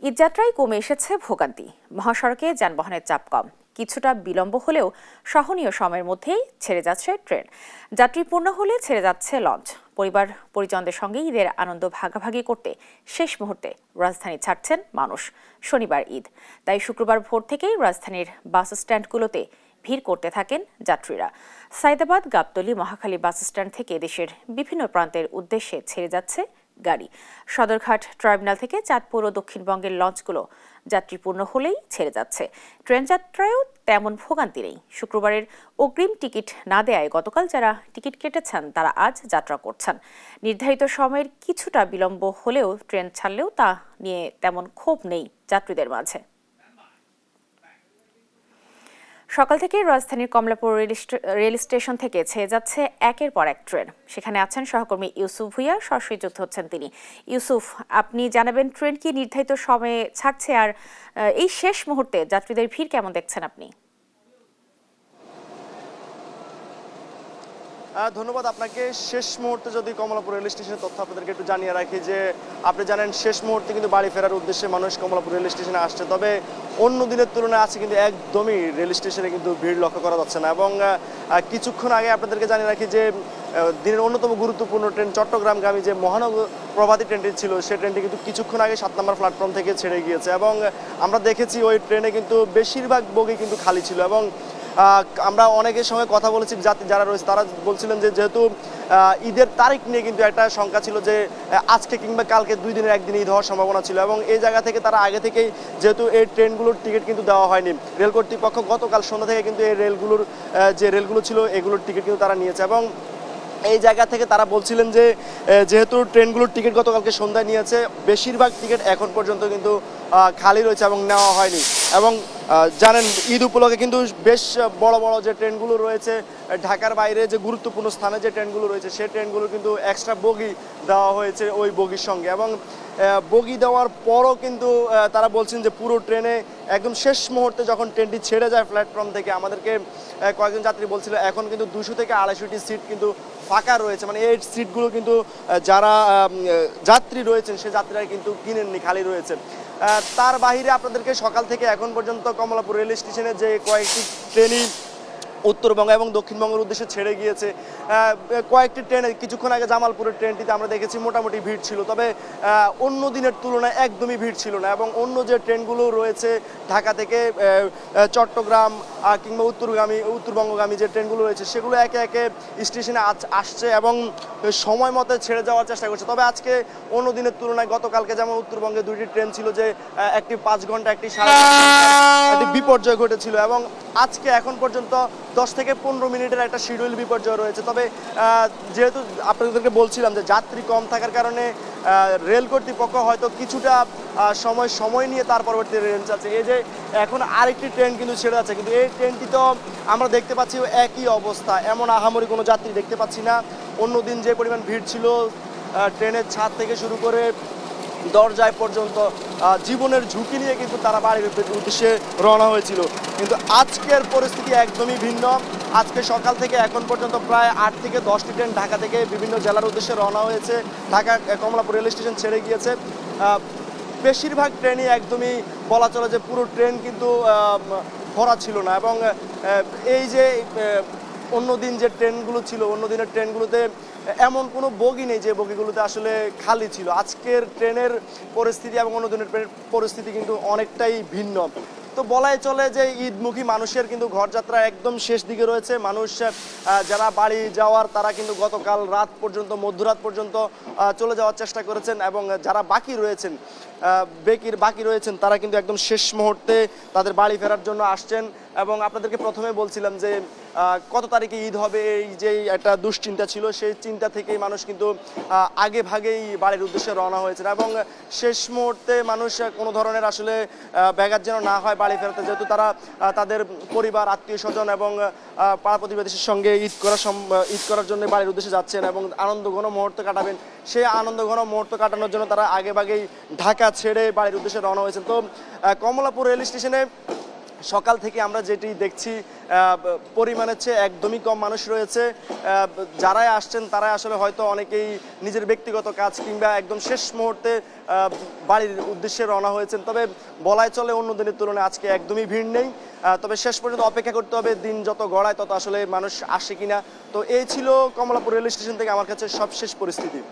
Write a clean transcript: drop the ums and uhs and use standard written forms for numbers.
ঈদযাত্রায় কমে এসেছে ভোগান্তি। মহাসড়কে যানবাহনের চাপ কম, কিছুটা বিলম্ব হলেও সহনীয় সময়ের মধ্যেই ছেড়ে যাচ্ছে ট্রেন। যাত্রী পূর্ণ হলে ছেড়ে যাচ্ছে লঞ্চ। পরিবার পরিজনদের সঙ্গে ঈদের আনন্দ ভাগাভাগি করতে শেষ মুহূর্তে রাজধানী ছাড়ছেন মানুষ। শনিবার ঈদ, তাই শুক্রবার ভোর থেকেই রাজধানীর বাস স্ট্যান্ডগুলোতে ভিড় করতে থাকেন যাত্রীরা। সাইদাবাদ, গাবতলী, মহাখালী বাস স্ট্যান্ড থেকে দেশের বিভিন্ন প্রান্তের উদ্দেশ্যে ছেড়ে যাচ্ছে গাড়ি। সদরঘাট টার্মিনাল থেকে চাঁদপুর ও দক্ষিণবঙ্গের লঞ্চগুলো যাত্রীপূর্ণ হলেই ছেড়ে যাচ্ছে। ট্রেন যাত্রায়ও তেমন ভোগান্তি নেই। শুক্রবারের অগ্রিম টিকিট না দেয়ায় গতকাল যারা টিকিট কেটেছেন তারা আজ যাত্রা করছেন। নির্ধারিত সময়ের কিছুটা বিলম্ব হলেও ট্রেন ছাড়লেও তা নিয়ে তেমন ক্ষোভ নেই যাত্রীদের মাঝে। সকাল থেকে রাজধানীর কমলাপুর রেল স্টেশন থেকে ছেড়ে যাচ্ছে একের পর এক ট্রেন। সেখানে আছেন সহকর্মী ইউসুফ ভুইয়া, সরাসরি যুক্ত হচ্ছেন তিনি। ইউসুফ, আপনি জানাবেন ট্রেন কি নির্ধারিত সময়ে ছাড়ছে, আর এই শেষ মুহূর্তে যাত্রীদের ভিড় কেমন দেখছেন আপনি? ধন্যবাদ আপনাকে। শেষ মুহূর্তে যদি কমলাপুর রেল স্টেশনের তথ্য আপনাদেরকে একটু জানিয়ে রাখি যে আপনি জানেন শেষ মুহূর্তে কিন্তু বাড়ি ফেরার উদ্দেশ্যে মানুষ কমলাপুর রেল স্টেশনে আসছে। তবে অন্য দিনের তুলনায় আছে কিন্তু একদমই রেল স্টেশনে কিন্তু ভিড় লক্ষ্য করা যাচ্ছে না। এবং কিছুক্ষণ আগে আপনাদেরকে জানিয়ে রাখি যে দিনের অন্যতম গুরুত্বপূর্ণ ট্রেন চট্টগ্রামগামী যে মহানগর প্রভাতী ট্রেনটি ছিল, সেই ট্রেনটি কিন্তু কিছুক্ষণ আগে ৭ নম্বর প্ল্যাটফর্ম থেকে ছেড়ে গিয়েছে। এবং আমরা দেখেছি ওই ট্রেনে কিন্তু বেশিরভাগ বগি কিন্তু খালি ছিল। এবং আমরা অনেকের সঙ্গে কথা বলেছি, যারা রয়েছে তারা বলছিলেন যে যেহেতু ঈদের তারিখ নিয়ে কিন্তু একটা শঙ্কা ছিল যে আজকে কিংবা কালকে 2 দিনের একদিন ঈদ হওয়ার সম্ভাবনা ছিল। এবং এই জায়গা থেকে তারা আগে থেকেই যেহেতু এই ট্রেনগুলোর টিকিট কিন্তু দেওয়া হয়নি, রেল কর্তৃপক্ষ গতকাল সন্ধ্যা থেকে কিন্তু এই রেলগুলো ছিল এগুলোর টিকিট কিন্তু তারা নিয়েছে। এবং এই জায়গা থেকে তারা বলছিলেন যে যেহেতু ট্রেনগুলোর টিকিট গতকালকে সন্ধ্যায় নিয়েছে, বেশিরভাগ টিকিট এখন পর্যন্ত কিন্তু খালি রয়েছে এবং নেওয়া হয়নি। এবং জানেন ঈদ উপলক্ষে কিন্তু বেশ বড় বড় যে ট্রেনগুলো রয়েছে, ঢাকার বাইরে যে গুরুত্বপূর্ণ স্থানে যে ট্রেনগুলো রয়েছে, সেই ট্রেনগুলো কিন্তু এক্সট্রা বগি দেওয়া হয়েছে ওই বগির সঙ্গে। এবং বগি দেওয়ার পরও কিন্তু তারা বলছেন যে পুরো ট্রেনে একদম শেষ মুহূর্তে যখন ট্রেনটি ছেড়ে যায় প্ল্যাটফর্ম থেকে, আমাদেরকে কয়েকজন যাত্রী বলছিল এখন কিন্তু 200 থেকে 250টি সিট কিন্তু ফাঁকা রয়েছে। মানে এই সিটগুলো কিন্তু যারা যাত্রী রয়েছেন সে যাত্রীরা কিন্তু কিনেননি, খালি রয়েছে। তার বাইরে আপনাদেরকে সকাল থেকে এখন পর্যন্ত কমলাপুর রেল স্টেশনে যে কয়েকটি ট্রেনই উত্তরবঙ্গ এবং দক্ষিণবঙ্গের উদ্দেশ্যে ছেড়ে গিয়েছে, কয়েকটি ট্রেনে কিছুক্ষণ আগে জামালপুরের ট্রেনটিতে আমরা দেখেছি মোটামুটি ভিড় ছিল। তবে অন্য দিনের তুলনায় একদমই ভিড় ছিল না। এবং অন্য যে ট্রেনগুলো রয়েছে ঢাকা থেকে চট্টগ্রাম কিংবা উত্তরবঙ্গগামী যে ট্রেনগুলো রয়েছে, সেগুলো একে একে স্টেশনে আসছে এবং সময় মতো ছেড়ে যাওয়ার চেষ্টা করছে। তবে আজকে অন্য দিনের তুলনায় গতকালকে যেমন উত্তরবঙ্গে 2টি ট্রেন ছিল, যে একটি 5 ঘন্টা, একটি 5.5 বিপর্যয় ঘটেছিল। এবং আজকে এখন পর্যন্ত 10 থেকে 15 মিনিটের একটা শিডিউল বিপর্যয় রয়েছে। তবে যেহেতু আপনাদেরকে বলছিলাম যে যাত্রী কম থাকার কারণে রেল কর্তৃপক্ষ হয়তো কিছুটা সময় নিয়ে তার পরবর্তী রেল চাচ্ছে। এই যে এখন আরেকটি ট্রেন কিন্তু ছেড়ে যাচ্ছে, কিন্তু এই ট্রেনটি তো আমরা দেখতে পাচ্ছি একই অবস্থা, এমন আহামরি কোনো যাত্রী দেখতে পাচ্ছি না। অন্যদিন যে পরিমাণ ভিড় ছিল, ট্রেনের ছাদ থেকে শুরু করে দরজায় পর্যন্ত জীবনের ঝুঁকি নিয়ে কিন্তু তারা বাড়ির উদ্দেশ্যে রওনা হয়েছিল। কিন্তু আজকের পরিস্থিতি একদমই ভিন্ন। আজকে সকাল থেকে এখন পর্যন্ত প্রায় 8 থেকে 10টি ট্রেন ঢাকা থেকে বিভিন্ন জেলার উদ্দেশ্যে রওনা হয়েছে। ঢাকা কমলাপুর রেল স্টেশন ছেড়ে গিয়েছে। বেশিরভাগ ট্রেনই একদমই বলা চলে যে পুরো ট্রেন কিন্তু ভরা ছিল না। এবং এই যে অন্যদিন যে ট্রেনগুলো ছিল, অন্য দিনের ট্রেনগুলোতে এমন কোনো বগি নেই যে বগিগুলোতে আসলে খালি ছিল। আজকের ট্রেনের পরিস্থিতি এবং অন্য দিনের পরিস্থিতি কিন্তু অনেকটাই ভিন্ন। তো বলাই চলে যে ঈদমুখী মানুষের কিন্তু ঘরযাত্রা একদম শেষ দিকে রয়েছে। মানুষ যারা বাড়ি যাওয়ার তারা কিন্তু গতকাল রাত পর্যন্ত, মধ্যরাত পর্যন্ত চলে যাওয়ার চেষ্টা করেছেন। এবং যারা বাকি রয়েছেন তারা কিন্তু একদম শেষ মুহূর্তে তাদের বাড়ি ফেরার জন্য আসছেন। এবং আপনাদেরকে প্রথমে বলছিলাম যে কত তারিখে ঈদ হবে, এই যে একটা দুশ্চিন্তা ছিল, সেই চিন্তা থেকেই মানুষ কিন্তু আগে ভাগেই বাড়ির উদ্দেশ্যে রওনা হয়েছে। এবং শেষ মুহূর্তে মানুষ কোনো ধরনের আসলে ব্যাঘাত যেন না হয় বাড়ি ফেরাতে, যেহেতু তারা তাদের পরিবার, আত্মীয় স্বজন এবং পাড়া প্রতিবেশীর সঙ্গে ঈদ করার জন্য বাড়ির উদ্দেশ্যে যাচ্ছেন এবং আনন্দঘন মুহূর্ত কাটাবেন। সেই আনন্দঘন মুহূর্ত কাটানোর জন্য তারা আগে ভাগেই ঢাকা ছেড়ে বাড়ির উদ্দেশ্যে রওনা হয়েছেন। তো কমলাপুর রেল স্টেশনে সকাল থেকে আমরা যেটি দেখছি পরিমাণের চেয়ে একদমই কম মানুষ রয়েছে। যারাই আসছেন তারাই আসলে হয়তো অনেকেই নিজের ব্যক্তিগত কাজ কিংবা একদম শেষ মুহূর্তে বাড়ির উদ্দেশ্যে রওনা হয়েছেন। তবে বলাই চলে অন্য দিনের তুলনায় আজকে একদমই ভিড় নেই। তবে শেষ পর্যন্ত অপেক্ষা করতে হবে দিন যত গড়ায় তত আসলে মানুষ আসে কিনা। তো এই ছিল কমলাপুর রেল স্টেশন থেকে আমার কাছে সবশেষ পরিস্থিতি।